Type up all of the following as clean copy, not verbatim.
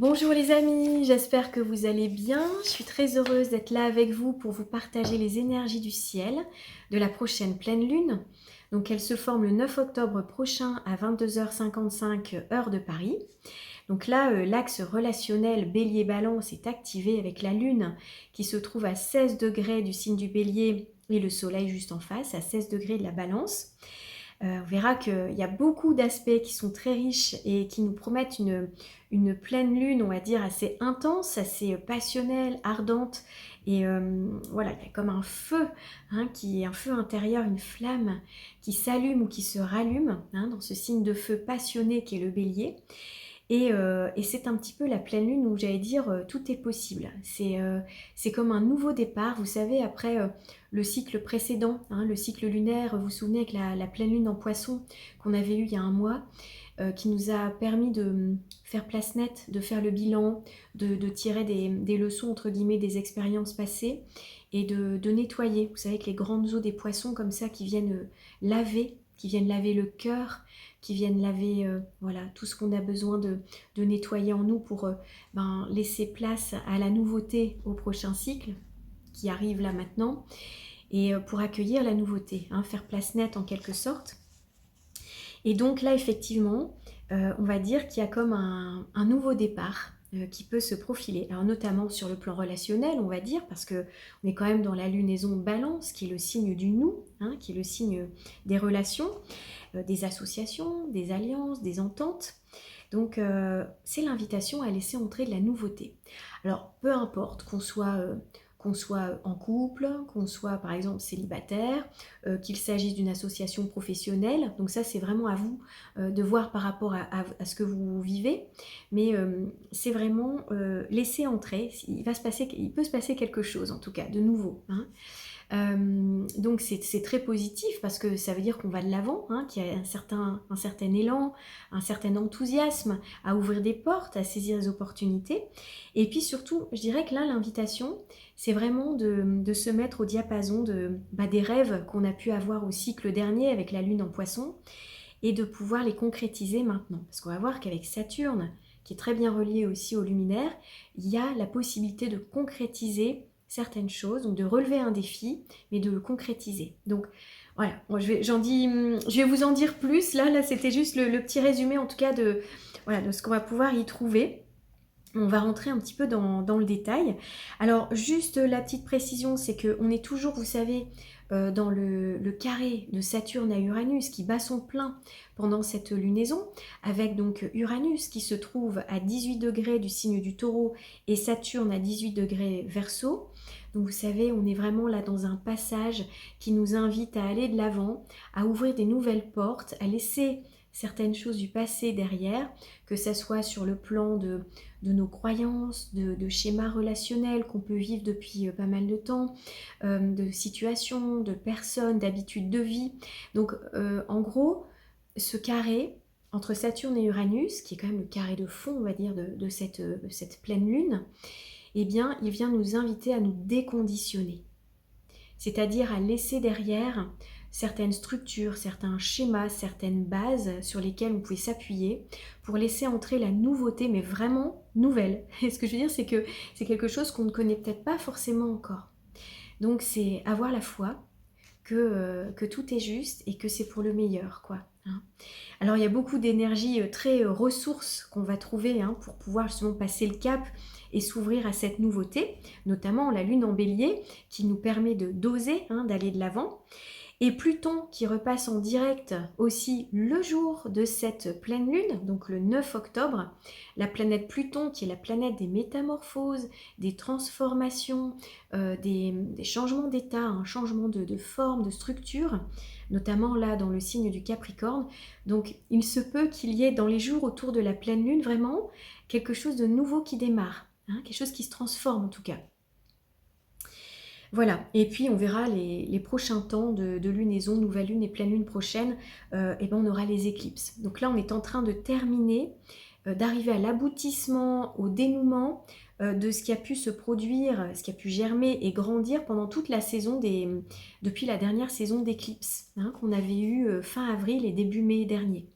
Bonjour les amis, j'espère que vous allez bien. Je suis très heureuse d'être là avec vous pour vous partager les énergies du ciel de la prochaine pleine lune. Donc elle se forme le 9 octobre prochain à 22h55 heure de Paris. Donc là, l'axe relationnel Bélier-Balance est activé avec la lune qui se trouve à 16 degrés du signe du Bélier et le soleil juste en face à 16 degrés de la Balance. On verra qu'il y a beaucoup d'aspects qui sont très riches et qui nous promettent une pleine lune, on va dire, assez intense, assez passionnelle, ardente. Et voilà, il y a comme un feu, qui est un feu intérieur, une flamme qui s'allume ou qui se rallume, dans ce signe de feu passionné qui est le bélier. Et c'est un petit peu la pleine lune où j'allais dire tout est possible. C'est comme un nouveau départ, vous savez, après le cycle précédent, le cycle lunaire, vous vous souvenez avec la pleine lune en poisson qu'on avait eu il y a un mois, qui nous a permis de faire place nette, de faire le bilan, de tirer des leçons, entre guillemets, des expériences passées et de nettoyer. Vous savez que les grandes eaux des poissons comme ça qui viennent laver, qui viennent laver le cœur, qui viennent laver voilà, tout ce qu'on a besoin de nettoyer en nous pour laisser place à la nouveauté au prochain cycle qui arrive là maintenant et pour accueillir la nouveauté, faire place nette en quelque sorte. Et donc là effectivement, on va dire qu'il y a comme un nouveau départ qui peut se profiler, alors notamment sur le plan relationnel, on va dire, parce que on est quand même dans la lunaison Balance, qui est le signe du nous, qui est le signe des relations, des associations, des alliances, des ententes. Donc c'est l'invitation à laisser entrer de la nouveauté. Alors peu importe qu'on soit en couple, qu'on soit par exemple célibataire, qu'il s'agisse d'une association professionnelle, donc ça c'est vraiment à vous de voir par rapport à ce que vous vivez, mais c'est vraiment laisser entrer, il peut se passer quelque chose en tout cas de nouveau. Donc c'est très positif parce que ça veut dire qu'on va de l'avant, qu'il y a un certain élan, un certain enthousiasme à ouvrir des portes, à saisir les opportunités. Et puis surtout, je dirais que là, l'invitation, c'est vraiment de se mettre au diapason des rêves qu'on a pu avoir au cycle dernier avec la lune en poisson et de pouvoir les concrétiser maintenant. Parce qu'on va voir qu'avec Saturne, qui est très bien relié aussi au luminaire, il y a la possibilité de concrétiser certaines choses, donc de relever un défi, mais de le concrétiser. Donc voilà, moi, je vais vous en dire plus. Là c'était juste le petit résumé en tout cas de ce qu'on va pouvoir y trouver. On va rentrer un petit peu dans le détail. Alors juste la petite précision, c'est qu'on est toujours, vous savez, dans le carré de Saturne à Uranus qui bat son plein pendant cette lunaison, avec donc Uranus qui se trouve à 18 degrés du signe du Taureau et Saturne à 18 degrés Verseau. Donc vous savez, on est vraiment là dans un passage qui nous invite à aller de l'avant, à ouvrir des nouvelles portes, à laisser certaines choses du passé derrière, que ça soit sur le plan de nos croyances, de schémas relationnels qu'on peut vivre depuis pas mal de temps, de situations, de personnes, d'habitudes de vie. Donc en gros, ce carré entre Saturne et Uranus, qui est quand même le carré de fond, on va dire, de cette pleine lune, eh bien, il vient nous inviter à nous déconditionner. C'est-à-dire à laisser derrière certaines structures, certains schémas, certaines bases sur lesquelles on pouvait s'appuyer pour laisser entrer la nouveauté, mais vraiment nouvelle. Et ce que je veux dire, c'est que c'est quelque chose qu'on ne connaît peut-être pas forcément encore. Donc c'est avoir la foi que tout est juste et que c'est pour le meilleur, quoi. Alors il y a beaucoup d'énergie très ressources qu'on va trouver pour pouvoir justement passer le cap et s'ouvrir à cette nouveauté, notamment la lune en bélier qui nous permet d'oser, d'aller de l'avant. Et Pluton qui repasse en direct aussi le jour de cette pleine lune, donc le 9 octobre, la planète Pluton qui est la planète des métamorphoses, des transformations, des changements d'état, un changement de forme, de structure, notamment là dans le signe du Capricorne. Donc il se peut qu'il y ait dans les jours autour de la pleine lune vraiment quelque chose de nouveau qui démarre, quelque chose qui se transforme en tout cas. Voilà, et puis on verra les prochains temps de lunaison, nouvelle lune et pleine lune prochaine, et ben on aura les éclipses. Donc là on est en train de terminer, d'arriver à l'aboutissement, au dénouement de ce qui a pu se produire, ce qui a pu germer et grandir pendant toute la saison depuis la dernière saison d'éclipses qu'on avait eue fin avril et début mai dernier.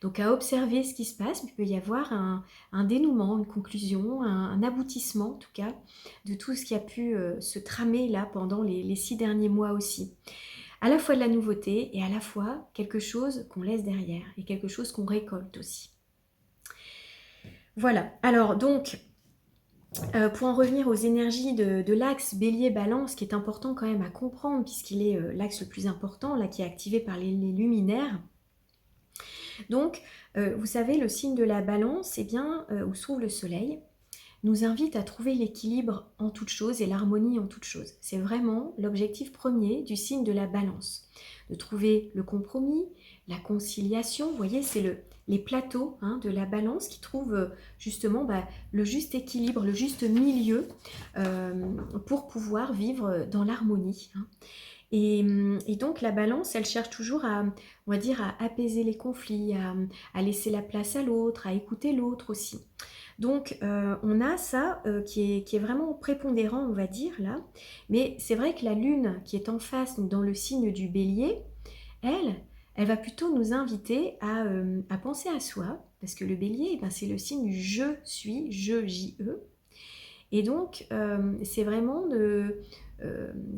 Donc à observer ce qui se passe, il peut y avoir un dénouement, une conclusion, un aboutissement en tout cas, de tout ce qui a pu se tramer là pendant les 6 derniers mois aussi. À la fois de la nouveauté et à la fois quelque chose qu'on laisse derrière et quelque chose qu'on récolte aussi. Voilà, alors donc pour en revenir aux énergies de l'axe Bélier-Balance, qui est important quand même à comprendre puisqu'il est l'axe le plus important, là qui est activé par les luminaires. Donc, vous savez, le signe de la Balance, eh bien, où se trouve le Soleil, nous invite à trouver l'équilibre en toute chose et l'harmonie en toute chose. C'est vraiment l'objectif premier du signe de la Balance, de trouver le compromis, la conciliation. Vous voyez, c'est les plateaux de la Balance qui trouvent justement le juste équilibre, le juste milieu pour pouvoir vivre dans l'harmonie. Et donc la Balance, elle cherche toujours on va dire, à apaiser les conflits, à laisser la place à l'autre, à écouter l'autre aussi. Donc on a ça qui est vraiment prépondérant, on va dire là. Mais c'est vrai que la Lune qui est en face, donc dans le signe du Bélier, elle va plutôt nous inviter à penser à soi, parce que le Bélier, eh ben, c'est le signe du je suis, je, J-E. Et donc c'est vraiment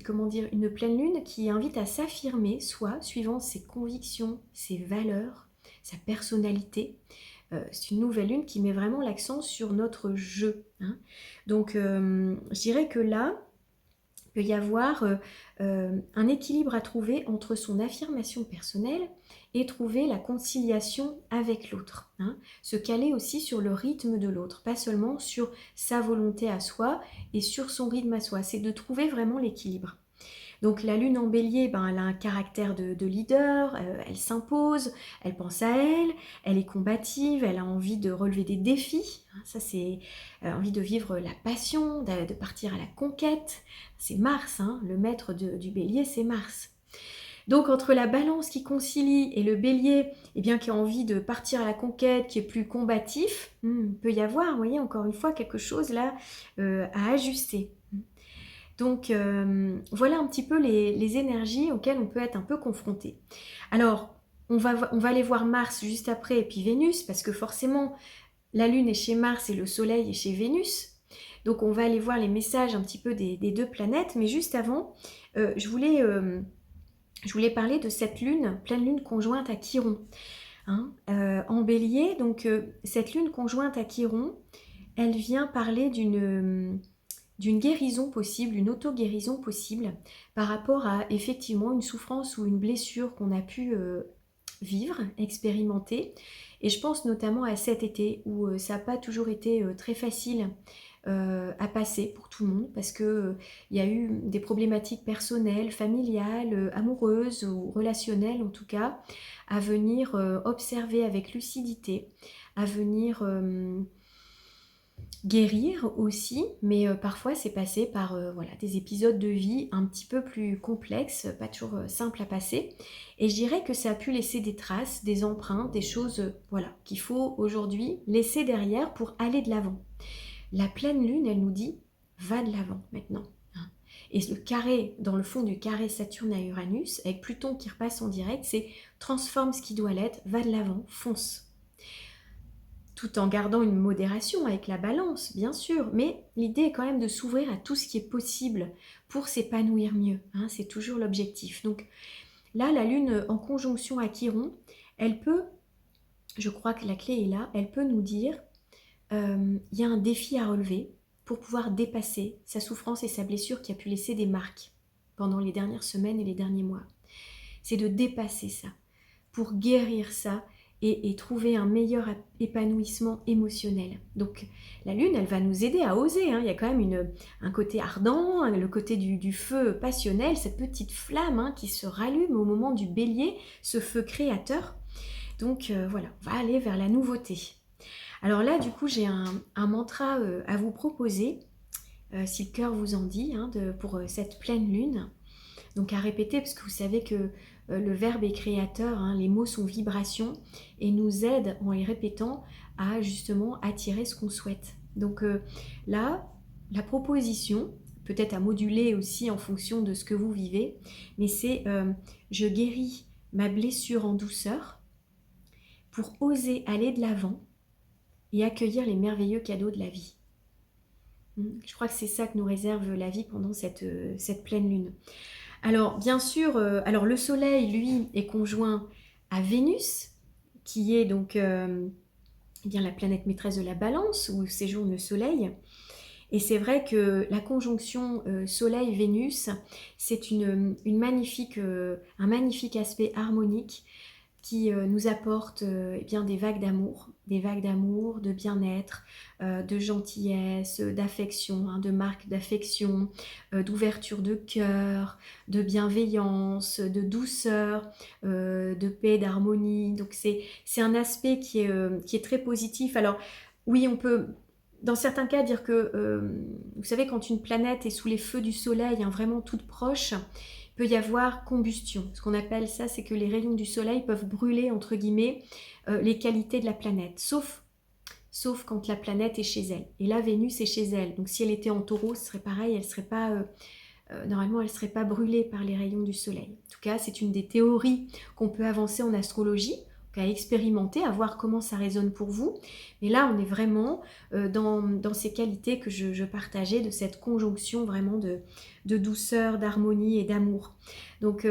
comment dire, une pleine lune qui invite à s'affirmer soi, suivant ses convictions, ses valeurs, sa personnalité. C'est une nouvelle lune qui met vraiment l'accent sur notre je. Donc, je dirais que là, il peut y avoir un équilibre à trouver entre son affirmation personnelle et trouver la conciliation avec l'autre. Se caler aussi sur le rythme de l'autre, pas seulement sur sa volonté à soi et sur son rythme à soi. C'est de trouver vraiment l'équilibre. Donc la lune en bélier, elle a un caractère de leader, elle s'impose, elle pense à elle, elle est combative, elle a envie de relever des défis. Ça c'est envie de vivre la passion, de partir à la conquête. C'est Mars, le maître du bélier, c'est Mars. Donc entre la balance qui concilie et le bélier qui a envie de partir à la conquête, qui est plus combatif, il peut y avoir, vous voyez, encore une fois, quelque chose là à ajuster. Donc voilà un petit peu les énergies auxquelles on peut être un peu confronté. Alors, on va aller voir Mars juste après et puis Vénus, parce que forcément, la Lune est chez Mars et le Soleil est chez Vénus. Donc on va aller voir les messages un petit peu des deux planètes. Mais juste avant, je voulais parler de cette Lune, pleine Lune conjointe à Chiron. En Bélier, donc cette Lune conjointe à Chiron, elle vient parler d'une guérison possible, une auto-guérison possible par rapport à effectivement une souffrance ou une blessure qu'on a pu vivre, expérimenter. Et je pense notamment à cet été où ça n'a pas toujours été très facile à passer pour tout le monde parce qu'il y a eu des problématiques personnelles, familiales, amoureuses ou relationnelles en tout cas, à venir observer avec lucidité, à venir guérir aussi, mais parfois c'est passé par des épisodes de vie un petit peu plus complexes, pas toujours simples à passer. Et je dirais que ça a pu laisser des traces, des empreintes, des choses qu'il faut aujourd'hui laisser derrière pour aller de l'avant. La pleine lune, elle nous dit va de l'avant maintenant. Et le carré, dans le fond du carré Saturne à Uranus, avec Pluton qui repasse en direct, c'est transforme ce qui doit l'être, va de l'avant, fonce. Tout en gardant une modération avec la balance, bien sûr, mais l'idée est quand même de s'ouvrir à tout ce qui est possible pour s'épanouir mieux, c'est toujours l'objectif. Donc là, la Lune en conjonction à Chiron, elle peut, je crois que la clé est là, elle peut nous dire, il y a un défi à relever pour pouvoir dépasser sa souffrance et sa blessure qui a pu laisser des marques pendant les dernières semaines et les derniers mois. C'est de dépasser ça, pour guérir ça, et trouver un meilleur épanouissement émotionnel. Donc la Lune, elle va nous aider à oser. Il y a quand même un côté ardent, le côté du feu passionnel, cette petite flamme qui se rallume au moment du bélier, ce feu créateur. Donc voilà, on va aller vers la nouveauté. Alors là, du coup, j'ai un mantra à vous proposer, si le cœur vous en dit, pour cette pleine lune. Donc à répéter, parce que vous savez que le verbe est créateur, les mots sont vibrations et nous aident en les répétant à justement attirer ce qu'on souhaite. Donc là, la proposition, peut-être à moduler aussi en fonction de ce que vous vivez, mais c'est je guéris ma blessure en douceur pour oser aller de l'avant et accueillir les merveilleux cadeaux de la vie. Je crois que c'est ça que nous réserve la vie pendant cette pleine lune. Alors, bien sûr, alors le Soleil, lui, est conjoint à Vénus, qui est donc eh bien, la planète maîtresse de la Balance, où séjourne le Soleil. Et c'est vrai que la conjonction Soleil-Vénus, c'est un magnifique aspect harmonique qui nous apporte eh bien, des vagues d'amour, de bien-être, de gentillesse, d'affection, de marque d'affection, d'ouverture de cœur, de bienveillance, de douceur, de paix, d'harmonie. Donc c'est un aspect qui est très positif. Alors oui, on peut dans certains cas dire que, vous savez, quand une planète est sous les feux du soleil, vraiment toute proche, peut y avoir combustion. Ce qu'on appelle ça, c'est que les rayons du soleil peuvent brûler, entre guillemets, les qualités de la planète, sauf quand la planète est chez elle. Et là, Vénus est chez elle. Donc si elle était en taureau, ce serait pareil, elle serait pas, normalement, elle ne serait pas brûlée par les rayons du soleil. En tout cas, c'est une des théories qu'on peut avancer en astrologie, à expérimenter, à voir comment ça résonne pour vous. Mais là, on est vraiment dans ces qualités que je partageais, de cette conjonction vraiment de douceur, d'harmonie et d'amour. Donc,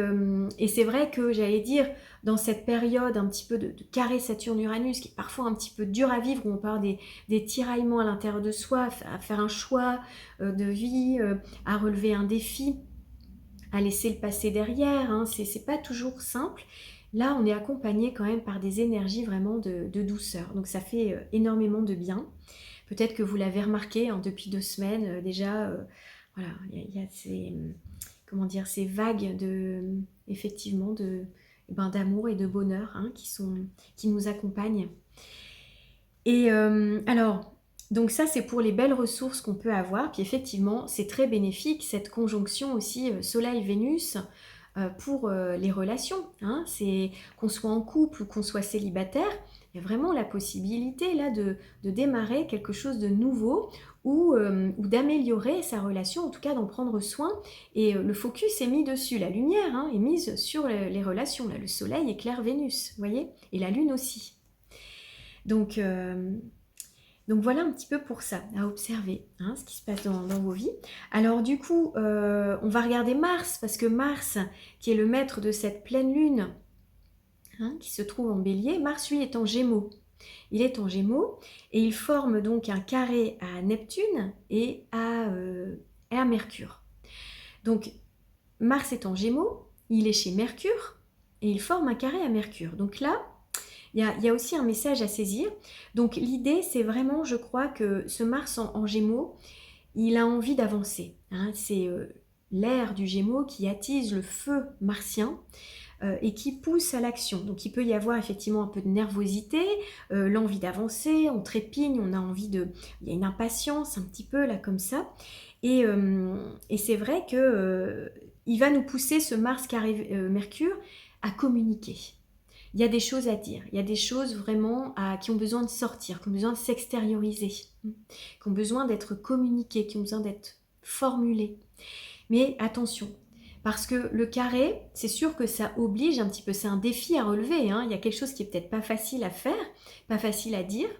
et c'est vrai que j'allais dire, dans cette période un petit peu de carré Saturne-Uranus, qui est parfois un petit peu dur à vivre, où on parle des tiraillements à l'intérieur de soi, à faire un choix de vie, à relever un défi, à laisser le passé derrière, c'est pas toujours simple. Là, on est accompagné quand même par des énergies vraiment de douceur. Donc ça fait énormément de bien. Peut-être que vous l'avez remarqué depuis 2 semaines déjà. Voilà, il y a ces vagues effectivement d'amour et de bonheur qui nous accompagnent. Et alors, donc ça c'est pour les belles ressources qu'on peut avoir. Puis effectivement, c'est très bénéfique cette conjonction aussi Soleil-Vénus pour les relations. C'est qu'on soit en couple ou qu'on soit célibataire, il y a vraiment la possibilité là de démarrer quelque chose de nouveau ou d'améliorer sa relation, en tout cas d'en prendre soin. Et le focus est mis dessus, la lumière est mise sur les relations. Là, le soleil éclaire Vénus, vous voyez, et la lune aussi. Donc voilà un petit peu pour ça, à observer ce qui se passe dans vos vies. Alors du coup, on va regarder Mars, parce que Mars, qui est le maître de cette pleine lune, qui se trouve en Bélier, Mars lui est en Gémeaux. Il est en Gémeaux et il forme donc un carré à Neptune et à Mercure. Donc Mars est en Gémeaux, il est chez Mercure et il forme un carré à Mercure. Donc là, il y a aussi un message à saisir. Donc l'idée, c'est vraiment, je crois, que ce Mars en Gémeaux, il a envie d'avancer. C'est l'ère du Gémeaux qui attise le feu martien et qui pousse à l'action. Donc il peut y avoir effectivement un peu de nervosité, l'envie d'avancer, on trépigne, on a envie il y a une impatience un petit peu là comme ça. Et c'est vrai que il va nous pousser ce Mars carré Mercure à communiquer. Il y a des choses à dire, il y a des choses vraiment qui ont besoin de sortir, qui ont besoin de s'extérioriser, qui ont besoin d'être communiquées, qui ont besoin d'être formulées. Mais attention, parce que le carré, c'est sûr que ça oblige un petit peu, c'est un défi à relever. Il y a quelque chose qui est peut-être pas facile à faire, pas facile à dire,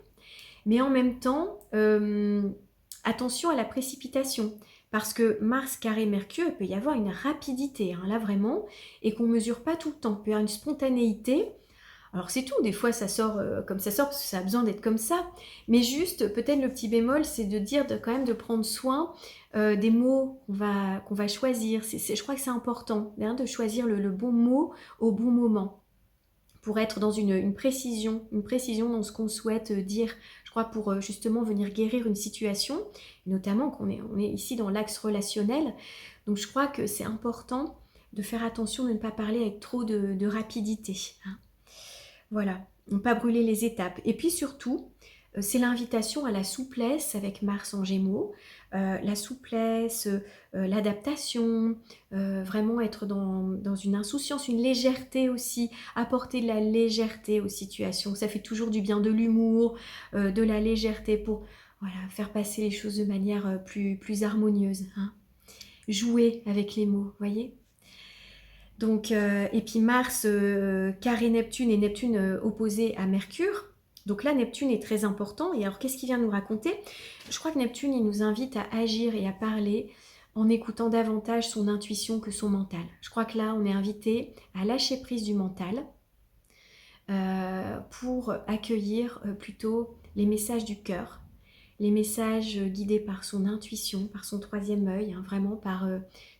mais en même temps, attention à la précipitation. Parce que Mars carré Mercure, il peut y avoir une rapidité, là vraiment, et qu'on ne mesure pas tout le temps. Il peut y avoir une spontanéité. Alors c'est tout, des fois ça sort comme ça sort parce que ça a besoin d'être comme ça. Mais juste, peut-être le petit bémol, c'est de dire quand même de prendre soin des mots qu'on va choisir. Je crois que c'est important de choisir le bon mot au bon moment pour être dans une précision dans ce qu'on souhaite dire. Je crois pour justement venir guérir une situation, notamment qu'on est ici dans l'axe relationnel. Donc je crois que c'est important de faire attention de ne pas parler avec trop de rapidité. Voilà, ne pas brûler les étapes. Et puis surtout, c'est l'invitation à la souplesse avec Mars en Gémeaux, la souplesse, l'adaptation, vraiment être dans une insouciance, une légèreté aussi, apporter de la légèreté aux situations. Ça fait toujours du bien, de l'humour, de la légèreté pour faire passer les choses de manière plus harmonieuse. Jouer avec les mots, voyez ? Donc, et puis Mars carré Neptune et Neptune opposé à Mercure. Donc là, Neptune est très important. Et alors, qu'est-ce qu'il vient nous raconter? Je crois que Neptune, il nous invite à agir et à parler en écoutant davantage son intuition que son mental. Je crois que là, on est invité à lâcher prise du mental pour accueillir plutôt les messages du cœur, les messages guidés par son intuition, par son troisième œil, hein, vraiment par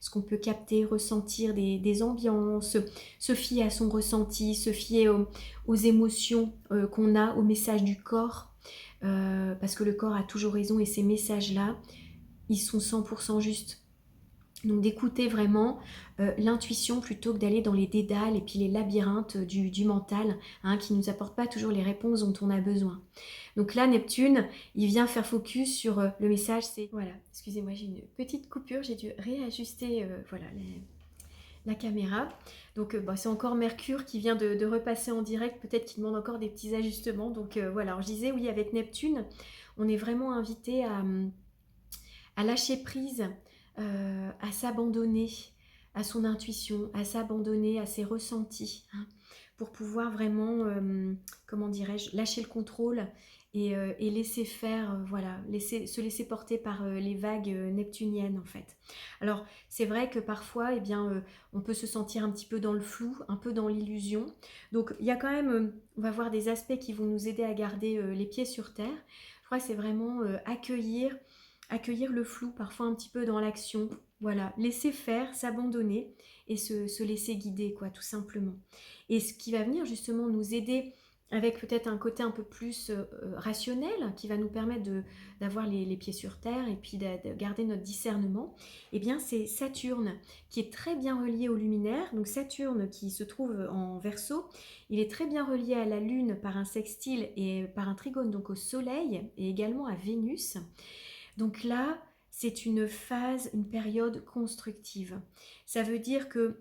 ce qu'on peut capter, ressentir des ambiances, se fier à son ressenti, se fier aux émotions qu'on a, aux messages du corps, parce que le corps a toujours raison et ces messages-là, ils sont 100% justes. Donc d'écouter vraiment l'intuition plutôt que d'aller dans les dédales et puis les labyrinthes du mental, hein, qui ne nous apportent pas toujours les réponses dont on a besoin. Donc là, Neptune, il vient faire focus sur le message, c'est... Voilà, excusez-moi, j'ai une petite coupure, j'ai dû réajuster voilà, la caméra. Donc bah, c'est encore Mercure qui vient de repasser en direct, peut-être qu'il demande encore des petits ajustements. Donc voilà, alors je disais, oui, avec Neptune, on est vraiment invité à lâcher prise, à s'abandonner à son intuition, à s'abandonner à ses ressentis, hein, pour pouvoir vraiment, comment dirais-je, lâcher le contrôle et laisser faire, voilà, se laisser porter par les vagues neptuniennes en fait. Alors c'est vrai que parfois, eh bien, on peut se sentir un petit peu dans le flou, un peu dans l'illusion. Donc il y a quand même, on va voir des aspects qui vont nous aider à garder les pieds sur terre. Je crois que c'est vraiment accueillir le flou, parfois un petit peu dans l'action. Voilà, laisser faire, s'abandonner et se laisser guider, quoi, tout simplement. Et ce qui va venir justement nous aider avec peut-être un côté un peu plus rationnel, qui va nous permettre d'avoir les pieds sur terre et puis de garder notre discernement, eh bien c'est Saturne qui est très bien relié au luminaire. Donc Saturne qui se trouve en Verseau, il est très bien relié à la Lune par un sextile et par un trigone donc au Soleil et également à Vénus. Donc là, c'est une phase, une période constructive. Ça veut dire que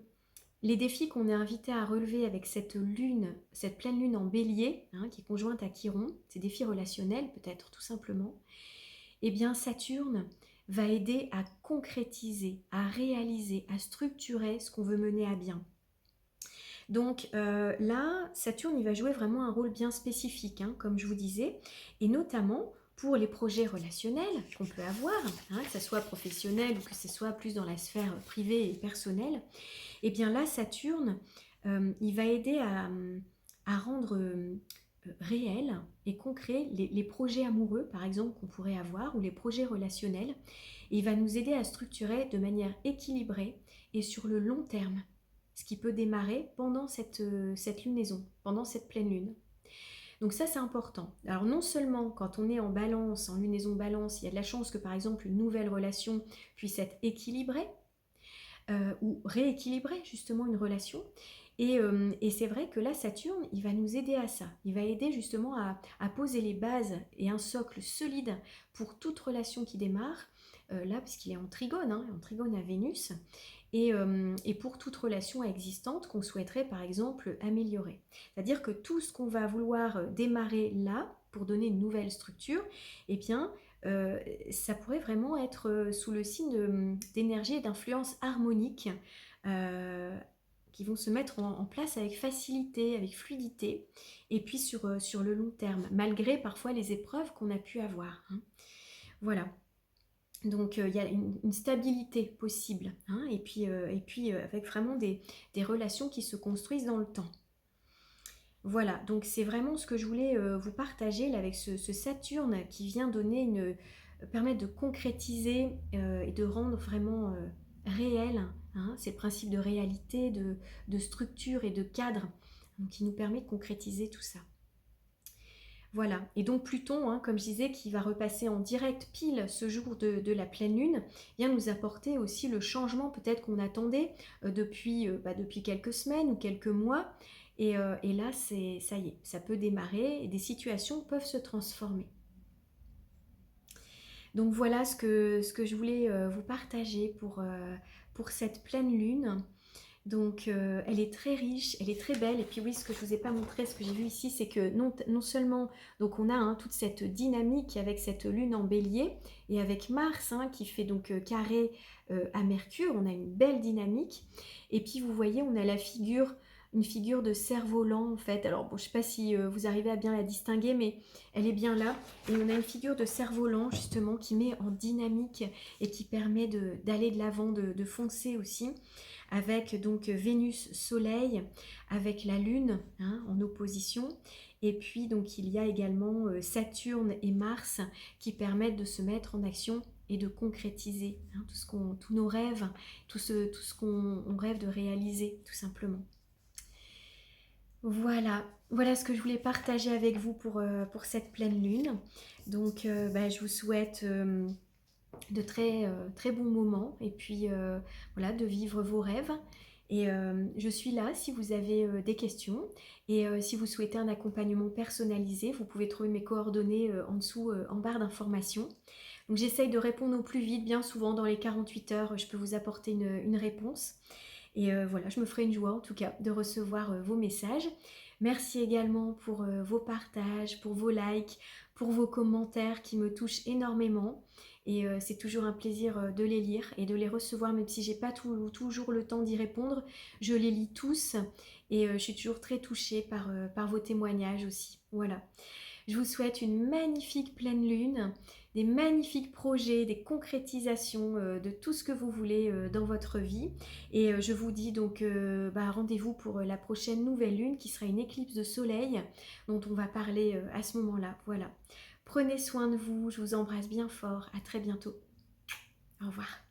les défis qu'on est invité à relever avec cette lune, cette pleine lune en bélier, hein, qui est conjointe à Chiron, ces défis relationnels peut-être tout simplement, eh bien Saturne va aider à concrétiser, à réaliser, à structurer ce qu'on veut mener à bien. Donc là, Saturne, il va jouer vraiment un rôle bien spécifique, hein, comme je vous disais, et notamment pour les projets relationnels qu'on peut avoir, hein, que ce soit professionnel ou que ce soit plus dans la sphère privée et personnelle. Et bien là, Saturne, il va aider à rendre réels et concrets les projets amoureux, par exemple, qu'on pourrait avoir, ou les projets relationnels. Et il va nous aider à structurer de manière équilibrée et sur le long terme, ce qui peut démarrer pendant cette lunaison, pendant cette pleine lune. Donc ça, c'est important. Alors non seulement quand on est en balance, en lunaison balance, il y a de la chance que par exemple une nouvelle relation puisse être équilibrée, ou rééquilibrer justement une relation. Et c'est vrai que là, Saturne, il va nous aider à ça. Il va aider justement à poser les bases et un socle solide pour toute relation qui démarre, là, puisqu'il est en trigone, hein, en trigone à Vénus, et pour toute relation existante qu'on souhaiterait par exemple améliorer. C'est-à-dire que tout ce qu'on va vouloir démarrer là, pour donner une nouvelle structure, eh bien, ça pourrait vraiment être sous le signe d'énergie et d'influence harmonique euh, qui vont se mettre en place avec facilité, avec fluidité, et puis sur le long terme, malgré parfois les épreuves qu'on a pu avoir, hein. Voilà. Donc il y a une stabilité possible, hein, et puis avec vraiment des relations qui se construisent dans le temps. Voilà, donc c'est vraiment ce que je voulais vous partager là, avec ce Saturne qui vient permettre de concrétiser et de rendre vraiment réel, hein, ces principes de réalité, de structure et de cadre, donc, qui nous permet de concrétiser tout ça. Voilà, et donc Pluton, hein, comme je disais, qui va repasser en direct pile ce jour de la pleine lune, vient nous apporter aussi le changement peut-être qu'on attendait depuis quelques semaines ou quelques mois. Et là, ça y est, ça peut démarrer et des situations peuvent se transformer. Donc voilà ce que je voulais vous partager pour cette pleine lune. Donc elle est très riche, elle est très belle. Et puis oui, ce que je ne vous ai pas montré, ce que j'ai vu ici, c'est que non seulement donc on a toute cette dynamique avec cette lune en bélier et avec Mars qui fait donc carré à Mercure, on a une belle dynamique. Et puis vous voyez, on a une figure de cerf-volant en fait. Alors bon, je ne sais pas si vous arrivez à bien la distinguer, mais elle est bien là. Et on a une figure de cerf-volant justement qui met en dynamique et qui permet d'aller de l'avant, de foncer aussi, avec donc Vénus, Soleil, avec la Lune en opposition. Et puis donc il y a également Saturne et Mars qui permettent de se mettre en action et de concrétiser tous nos rêves, tout ce qu'on rêve de réaliser tout simplement. Voilà ce que je voulais partager avec vous pour cette pleine lune. Donc je vous souhaite de très bons moments et puis voilà, de vivre vos rêves. Et je suis là si vous avez des questions et si vous souhaitez un accompagnement personnalisé, vous pouvez trouver mes coordonnées en dessous en barre d'informations. Donc j'essaye de répondre au plus vite, bien souvent dans les 48 heures, je peux vous apporter une réponse. Et voilà, je me ferai une joie en tout cas de recevoir vos messages. Merci également pour vos partages, pour vos likes, pour vos commentaires qui me touchent énormément. Et c'est toujours un plaisir de les lire et de les recevoir, même si j'ai pas toujours le temps d'y répondre. Je les lis tous et je suis toujours très touchée par vos témoignages aussi. Voilà. Je vous souhaite une magnifique pleine lune, des magnifiques projets, des concrétisations de tout ce que vous voulez dans votre vie. Et je vous dis donc rendez-vous pour la prochaine nouvelle lune qui sera une éclipse de soleil dont on va parler à ce moment-là. Voilà. Prenez soin de vous, je vous embrasse bien fort. À très bientôt. Au revoir.